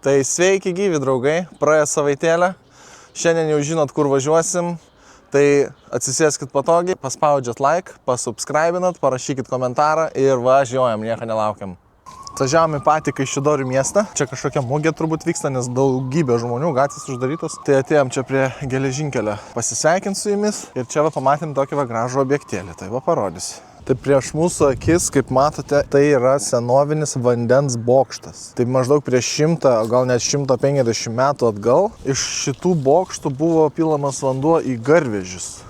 Tai sveiki gyvi draugai, praėjo savaitėlę, šiandien jau žinot, kur važiuosim, tai atsisėskit patogiai, paspaudžiat like, pasubscribinat, parašykit komentarą ir važiuojam, nieko nelaukiam. Važiavom į patį Kaišiadorių miestą, čia kažkokia mugė turbūt vyksta, nes daugybė žmonių, gatvės uždarytos. Tai atėjom čia prie geležinkelio pasisveikinti su jumis ir čia va pamatėm tokį va gražų objektėlį, tai va parodysiu. Tai prieš mūsų akis, kaip matote, tai yra senovinis vandens bokštas. Tai maždaug prieš 100, gal net 150 metų atgal iš šitų bokštų buvo pilamas vanduo į garvežius.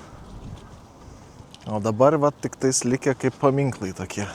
O dabar va tik tais likę kaip paminklai tokie.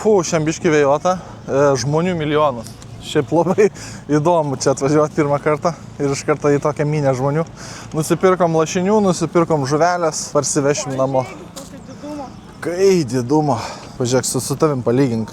Šiandien biškį vėjota, žmonių milijonus. Šiaip labai įdomu čia atvažiuoti pirmą kartą ir iš karto į tokią minę žmonių. Nusipirkom lašinių, nusipirkom žuvelės, parsivešim namo. Kai didumo. Pažiūrėk, su tavim palygink.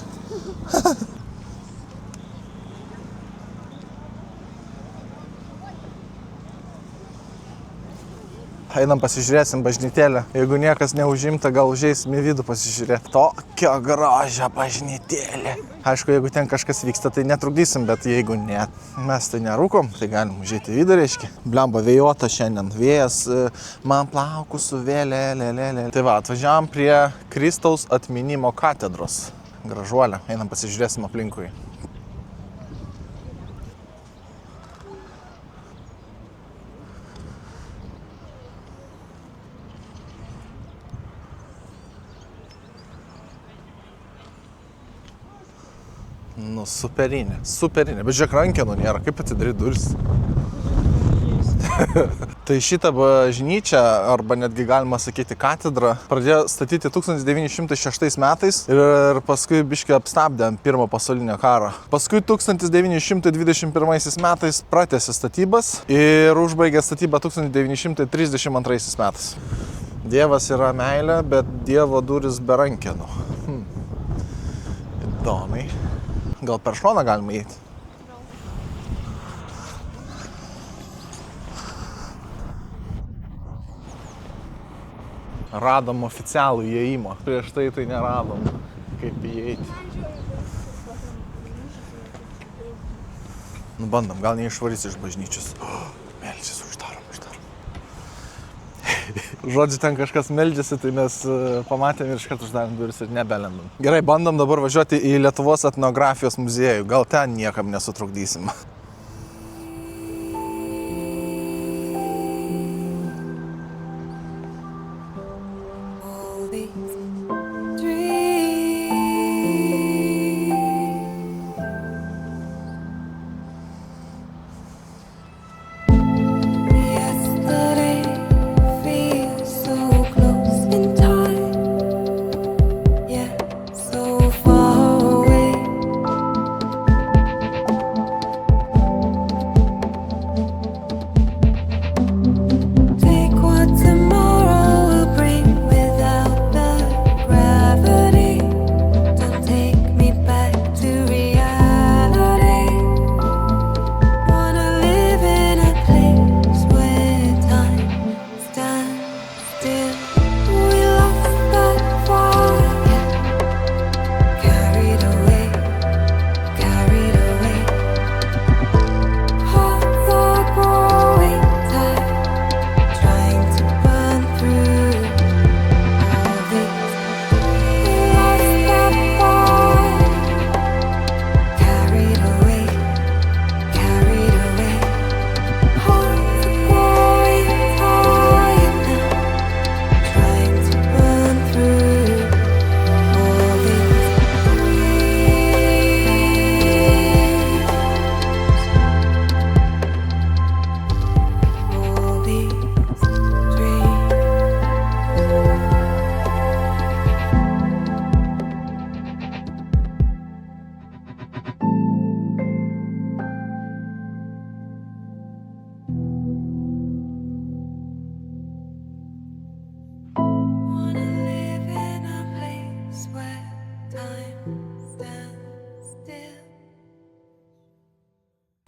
Einam pasižiūrėsim bažnytėlę. Jeigu niekas neužimta, gal užeisim į vidų pasižiūrėti. Tokia gražia bažnytėlė. Aišku, jeigu ten kažkas vyksta, tai netrukdysim, bet jeigu ne, mes tai nerūkom, tai galim užeiti į vidų, reiškia. Blemba, vėjota šiandien. Vėjas man plaukus suvėlė, lėlė. Tai va, atvažiavom prie Kristaus atminimo katedros. Gražuolė. Einam pasižiūrėsim aplinkui. Nu, superinė, bet žiūrėk, rankenų nėra, kaip atidaryti duris. Tai šitą bažnyčią, arba netgi galima sakyti katedrą, pradėjo statyti 1906 metais ir paskui biškį apstabdė pirmo pasaulinio karo. Paskui 1921 metais pratęsė statybas ir užbaigė statybą 1932 metais. Dievas yra meilė, bet Dievo duris be rankenų. Įdomiai. Gal per šoną galima įeiti? Radom oficialų įėjimą. Prieš tai neradom, kaip įeiti. Nu, bandom, gal neišvarys iš bažnyčios. Meldžiasi, uždarom. Žodžiu, ten kažkas meldžiasi, tai mes pamatėm ir iškart uždarėm duris ir nebelendam. Gerai, bandom dabar važiuoti į Lietuvos etnografijos muziejų. Gal ten niekam nesutrukdysim.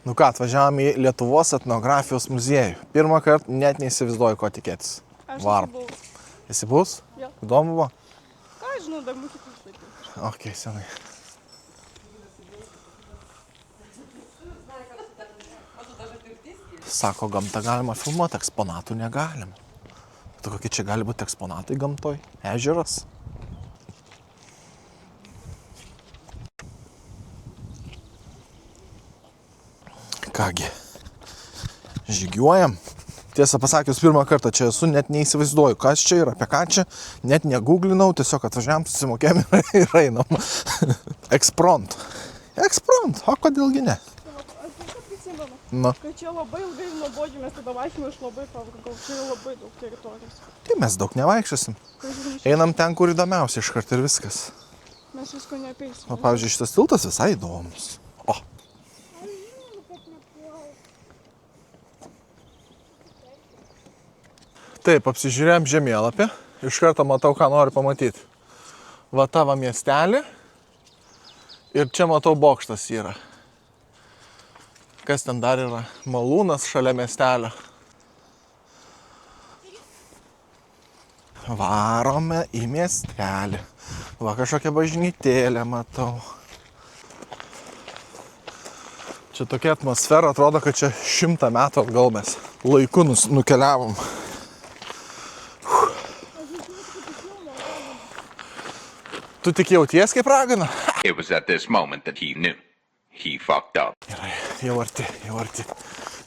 Nu ką, atvažiavom į Lietuvos etnografijos muziejų. Pirmą kartą net neįsivaizduoju, ko tikėtis. Varom. Esi buvus? Jo. Įdomu buvo? Ką žinau, dar mokyklos laikais. Ok, senai. Sako, gamtą galima filmuoti, eksponatų negalim. Tai kokie čia gali būti eksponatai gamtoj? Ežeras? Kągi, žygiuojam. Tiesą pasakius, pirmą kartą čia esu, net neįsivaizduoju, kas čia ir apie ką čia. Net neguglinau, tiesiog atvažiavam, susimokėm ir einam. Ekspront. Ekspront, o kodėlgi ne? Aš visą prisimenu, Nu. kad čia labai ilgai nuobodžiai mes tada vaikščiame iš labai pavargau. Čia yra labai daug teritorijos. Tai mes daug nevaikščiosim. Einam ten, kur įdomiausia iškart ir viskas. Mes visko neapeisim. O pavyzdžiui, šitas tiltas visai įdomus. O. Taip, apsižiūrėjom žemėlapį. Iš karto matau, ką noriu pamatyti. Va tavo miestelį. Ir čia matau bokštas yra. Kas ten dar yra? Malūnas šalia miestelio. Varome į miestelį. Va kažkokią bažnytėlę matau. Čia tokia atmosfera, atrodo, kad čia 100 metų atgal mes laiku nukeliavom. Tu tik jauties kaip ragana? It was at this moment that he knew. He fucked up. Gerai, jau arti, jau arti.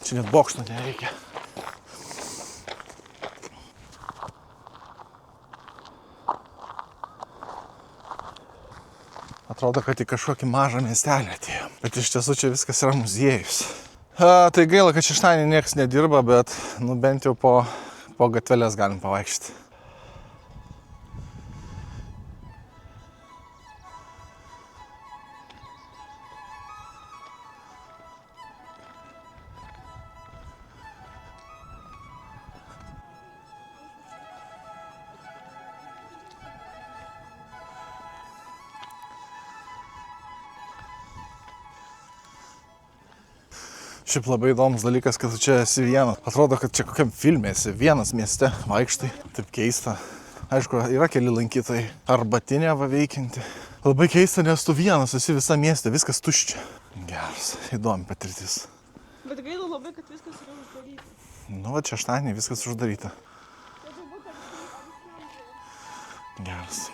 Čia net bokšto nereikia. Atrodo, kad į kažkokį mažą miestelį atėjom. Bet iš tiesų čia viskas yra muziejus. Tai gaila, kad šeštadienį niekas nedirba, bet bent jau po gatvelės galim pavaikščioti. Šiaip labai įdomus dalykas, kad tu čia esi vienas. Atrodo, kad čia kokiam filme esi vienas mieste vaikštai. Taip keista. Aišku, yra keli lankytojai. Arbatinė va veikianti. Labai keista, nes tu vienas esi visą miestą, viskas tuščia. Geras, įdomi patirtis. Bet gaila labai, kad viskas yra uždaryta. Nu, va šeštadienį viskas uždaryta. Geras.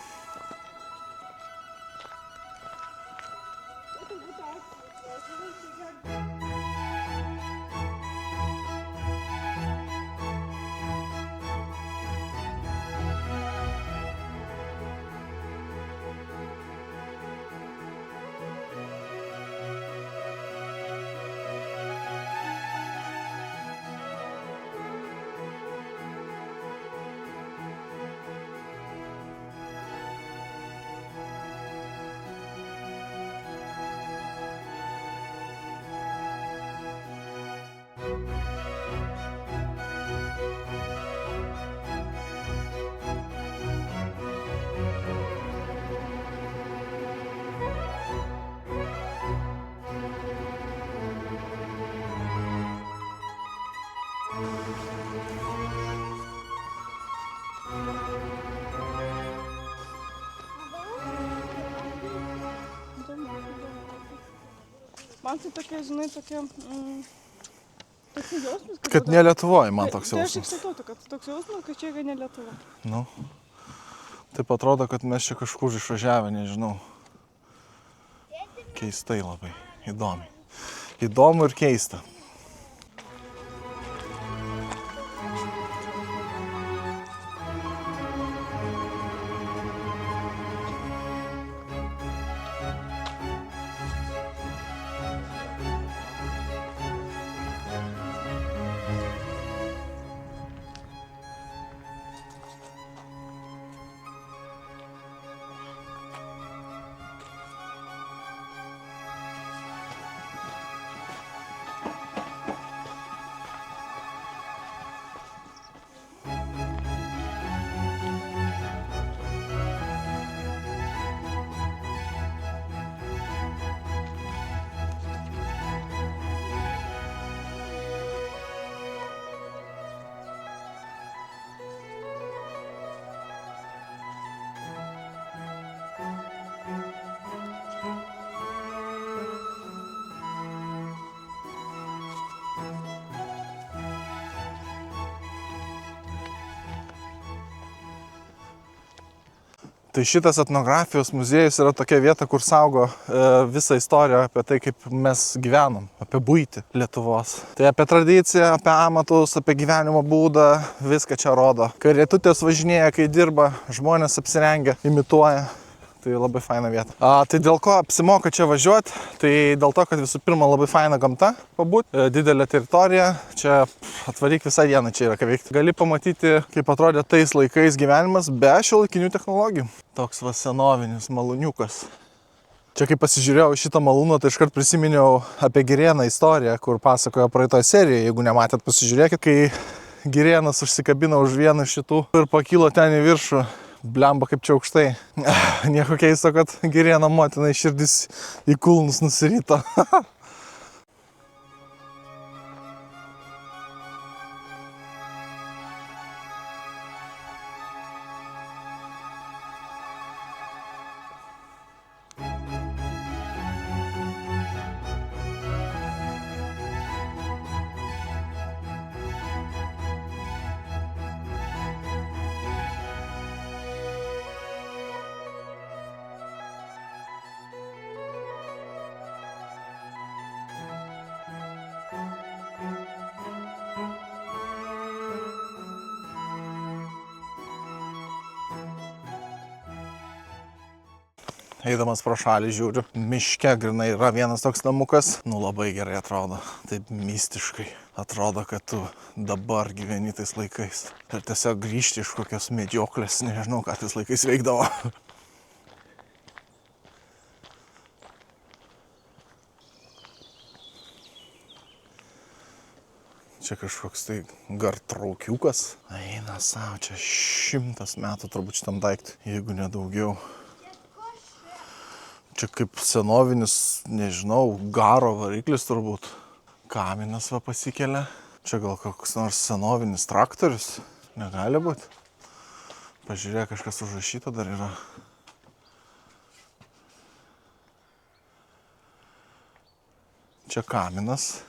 Man tai tokia, žinai, tokia jausmas, Kad ne Lietuvoje man toks Tai aš jausmas. tik sakau, kad toks jausmas, kad čia yra ne Lietuva. Nu. Taip atrodo, kad mes čia kažkur išvažiavę, nežinau. Keistai labai. Įdomiai. Įdomu ir keista. Tai šitas etnografijos muziejus yra tokia vieta, kur saugo visą istoriją apie tai, kaip mes gyvenom, apie buitį Lietuvos. Tai apie tradiciją, apie amatus, apie gyvenimo būdą, viską čia rodo. Kai rietutės važinėja, kai dirba, žmonės apsirengia, imituoja. Tai labai faina vieta. Tai dėl ko apsimoka čia važiuoti? Tai dėl to, kad visų pirma labai faina gamta pabūti, didelė teritorija, čia atvaryk visą dieną čia yra ką veikti. Gali pamatyti, kaip atrodė tais laikais gyvenimas be šiuolaikinių technologijų. Toks va senovinis malūniukas. Čia kai pasižiūrėjau šitą malūną, tai iškart prisiminiau apie Girėną istoriją, kur pasakojo praeitoje serijoje. Jeigu nematėt, pasižiūrėkit, kai Girėnas užsikabino už vieną iš šitų ir pakilo ten į viršų. Blemba kaip čia aukštai. Nieko keisto, kad Girėno motinai širdis į kulnus nusirito. Eidamas pro šalį žiūriu, miške grinai yra vienas toks namukas, labai gerai atrodo, taip mistiškai. Atrodo, kad tu dabar gyveni tais laikais. Ir tiesiog grįžti iš kokios medžioklės, nežinau, ką tais laikais veikdavo. Čia kažkoks tai gartraukiukas. Eina savo, čia 100 metų turbūt šitam daiktui, jeigu nedaugiau. Čia kaip senovinis, nežinau, garo variklis turbūt. Kaminas va pasikelia. Čia gal koks nors senovinis traktorius. Negali būti. Pažiūrėk, kažkas užrašyta dar yra. Čia kaminas.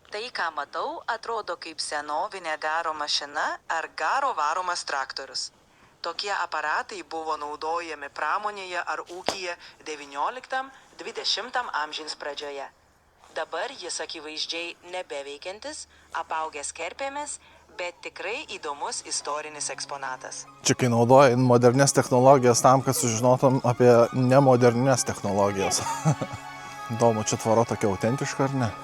Tai, ką matau, atrodo kaip senovinė garo mašina ar garo varomas traktorius. Tokie aparatai buvo naudojami pramonėje ar ūkyje 19-20 amžiaus pradžioje. Dabar jis akivaizdžiai nebeveikiantis, apaugęs kerpėmis, bet tikrai įdomus istorinis eksponatas. Čia kai naudoji modernes technologijas tam, kad sužinotum apie nemodernes technologijas. Įdomu, čia tvora tokia autentiška ar ne?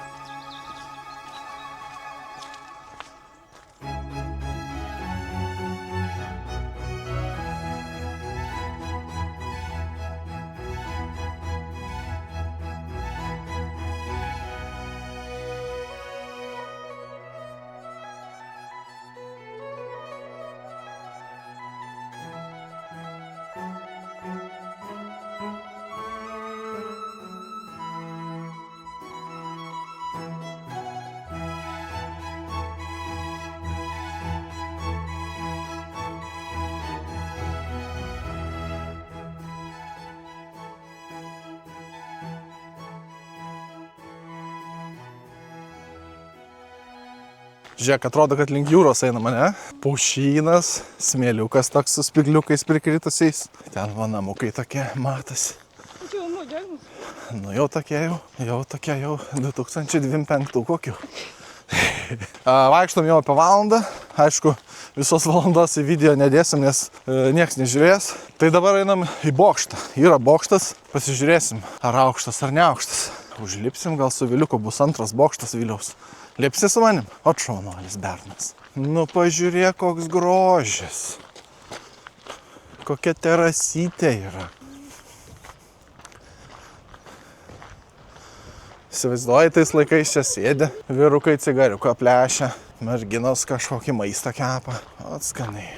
Žiūrėk, atrodo, kad link jūros einama, ne? Pušynas, smėliukas toks su spigliukais prikritusiais. Ten va namukai tokie matosi. Čia jau modernus. Nu jau tokie jau 2025 kokių. Vaikštom jau apie valandą. Aišku, visos valandos į video nedėsim, nes nieks nežiūrės. Tai dabar einam į bokštą. Yra bokštas, pasižiūrėsim, ar aukštas ar neaukštas. Užlipsim, gal su Viliuku bus antras bokštas Viliaus. Lipsi su manim? O šaunuolis bernas. Nu pažiūrėk, koks grožis. Kokia terasytė yra. Įsivaizduoji, tais laikais čia sėdi, vyrukai cigariuką plešia, merginos kažkokį maistą kepa. Atskaniai.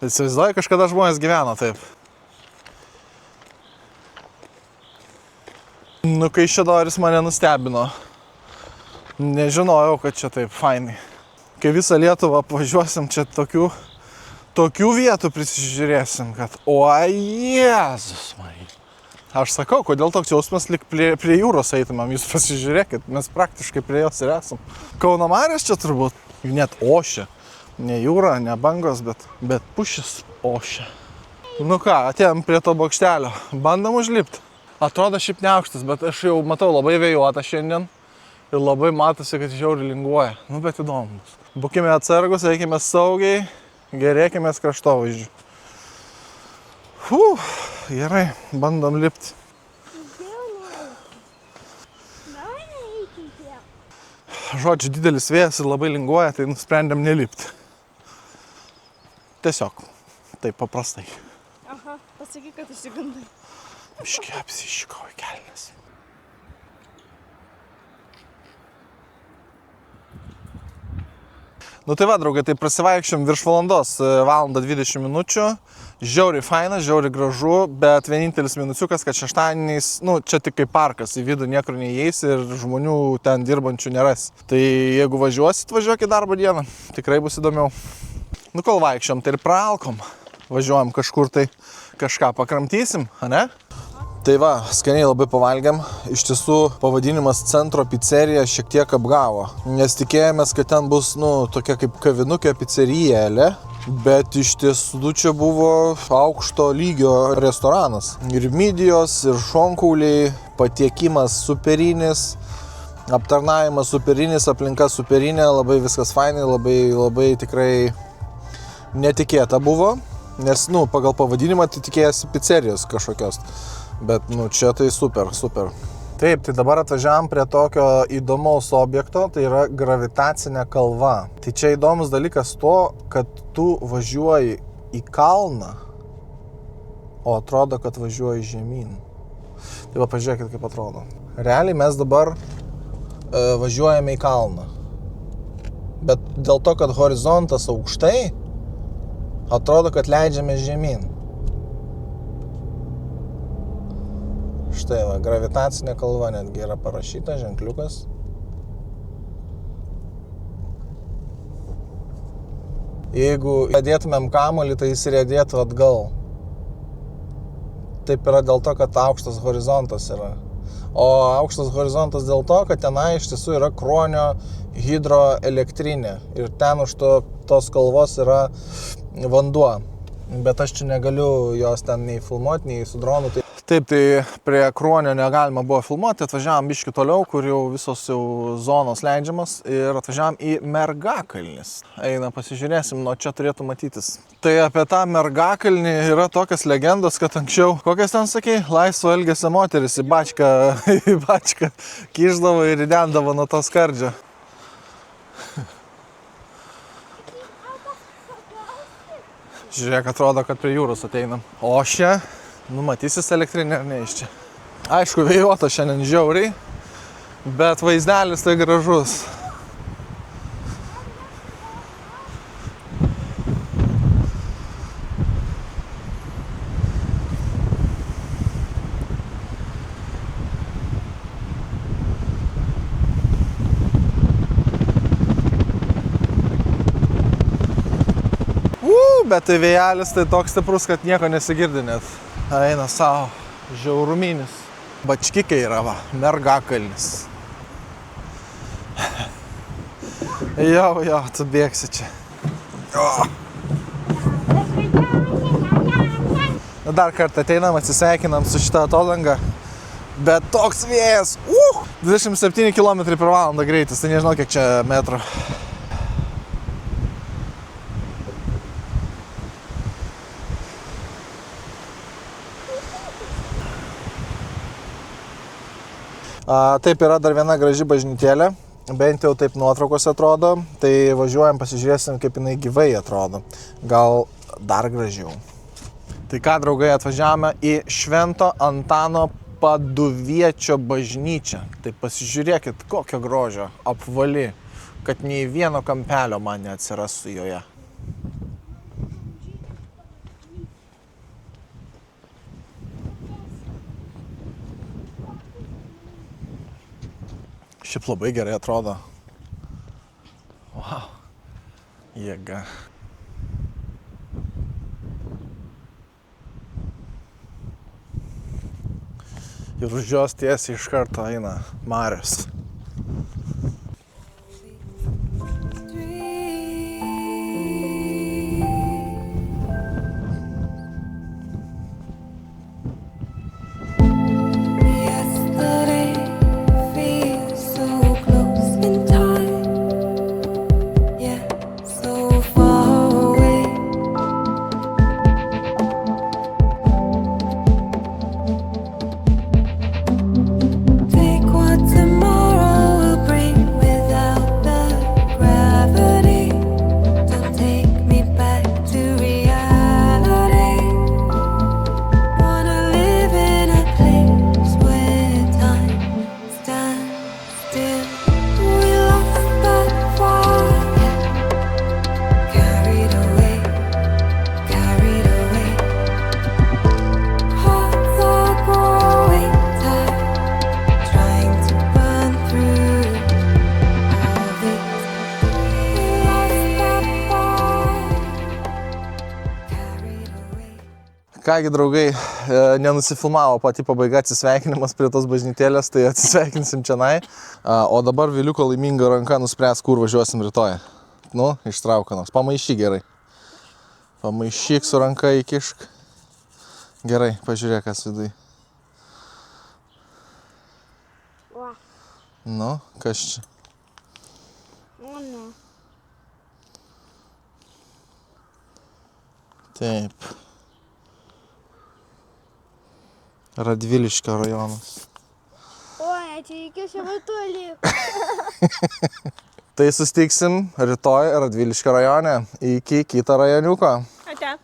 Įsivaizduoji, kažkada žmonės gyveno taip. Nu, kai Šedoris mane nustebino. Nežinojau, kad čia taip fainai. Kai visą Lietuvą apvažiuosim, čia tokių vietų prisižiūrėsim, kad oi, Jėzus Marija. Aš sakau, kodėl toks jausmas lyg prie jūros eitumėm, jūs pasižiūrėkit, mes praktiškai prie jos ir esam. Kauno marios čia turbūt, net ošia. Ne jūra, ne bangos, bet pušis ošia. Nu ką, atėjom prie to bokštelio. Bandom užlipti. Atrodo šiaip neaukštas, bet aš jau matau labai vėjuotą šiandien. Ir labai matosi, kad žiauriai linguoja. Nu, bet įdomus. Būkime atsargus, veikime saugiai, gerėkime kraštovaizdžių. Gerai, bandom lipti. Žodžiu, didelis vėjas ir labai linguoja, tai nusprendėm nelipti. Tiesiog, taip paprastai. Aha, pasakyk, kad išsigandai. Biškį apsišikau į kelnes. Nu tai va, draugai, tai prasivaikščiom virš valandos, valandą 20 minučių. Žiauriai faina, žiauriai gražu, bet vienintelis minusiukas, kad šeštadieniais, nu, čia tik kaip parkas, į vidų niekur neįeis ir žmonių ten dirbančių neras. Tai jeigu važiuosit, važiuok į darbo dieną, tikrai bus įdomiau. Nu, kol vaikščiom, tai ir praalkom. Važiuojam kažkur tai kažką pakramtysim, ane? Tai va, skaniai labai pavalgiam. Iš tiesų, pavadinimas Centro pizzerija šiek tiek apgavo. Nes tikėjomės, kad ten bus, nu, tokia kaip kavinukė pizzerijėlė. Bet iš tiesų čia buvo aukšto lygio restoranas. Ir midijos, ir šonkauliai, patiekimas superinis, aptarnavimas superinis, aplinka superinė, labai viskas fainai, labai tikrai netikėta buvo. Nes, nu, pagal pavadinimą tai tikėjasi pizzerijos kažkokios. Bet, nu, čia tai super. Taip, tai dabar atvažiavam prie tokio įdomaus objekto, tai yra gravitacinė kalva. Tai čia įdomus dalykas to, kad tu važiuoji į kalną, o atrodo, kad važiuoji žemyn. Tai va, pažiūrėkit, kaip atrodo. Realiai mes dabar važiuojame į kalną. Bet dėl to, kad horizontas aukštai, atrodo, kad leidžiame žemyn. Štai va, gravitacinė kalva netgi yra parašyta, ženkliukas. Jeigu dėtumėm kamuolį, tai jis riedėtų atgal. Taip yra dėl to, kad aukštas horizontas yra. O aukštas horizontas dėl to, kad tenai iš tiesų yra Kruonio hidroelektrinė. Ir ten už tos kalvos yra vanduo. Bet aš čia negaliu jos ten nei filmuoti, nei su dronu. Taip, tai prie Kruonio negalima buvo filmuoti, atvažiavam biškį toliau, kur jau visos jau zonos leidžiamas ir atvažiavam į Mergakalnis. Eina, pasižiūrėsim, nuo čia turėtų matytis. Tai apie tą Mergakalnį yra tokias legendos, kad anksčiau, kokias ten sakei, laisvo elgesio moteris į bačką kišdavo ir įdendavo nuo to skardžio. Žiūrėk, atrodo, kad prie jūros ateinam. O čia matysis elektrinė ar ne iš čia. Aišku, vėjuota šiandien žiauriai, bet vaizdelis tai gražus. Bet tai vėjelis tai toks stiprus, kad nieko nesigirdi net. Eina savo, žiauruminis. Bačkikai yra, va, Mergakalnis. Jo, tu bėgsi čia. Dar kartą ateinam, atsisveikinam su šitą atodangą. Bet toks vėjas, 27 km/h greitis, tai nežinau, kiek čia metrų. Taip, yra dar viena graži bažnytėlė, bent jau taip nuotraukose atrodo, tai važiuojam, pasižiūrėsim, kaip jinai gyvai atrodo, gal dar gražiau. Tai ką, draugai, atvažiavome į Švento Antano Paduviečio bažnyčią, tai pasižiūrėkit, kokio grožio, apvali, kad nei vieno kampelio man neatsirastų joje. Šiaip labai gerai atrodo. Wow. Jėga. Ir už jos tiesiai iš karto eina marios. Kągi, draugai, nenusifilmavo pati pabaiga atsisveikinimas prie tos bažnytėlės, tai atsisveikinsim čianai. O dabar Viliuko laiminga ranka nuspręs, kur važiuosim rytoj. Nu, ištrauka nors. Pamaišyk gerai. Pamaišyk su ranka įkišk. Gerai, pažiūrėk, kas vidui. Va. Nu, kas čia? O, ne. Taip. Radviliškio rajonas. Oi, čia iki šiuo liko. Tai susitiksim rytoj Radviliškio rajone. Iki kito rajoniuko. Ate.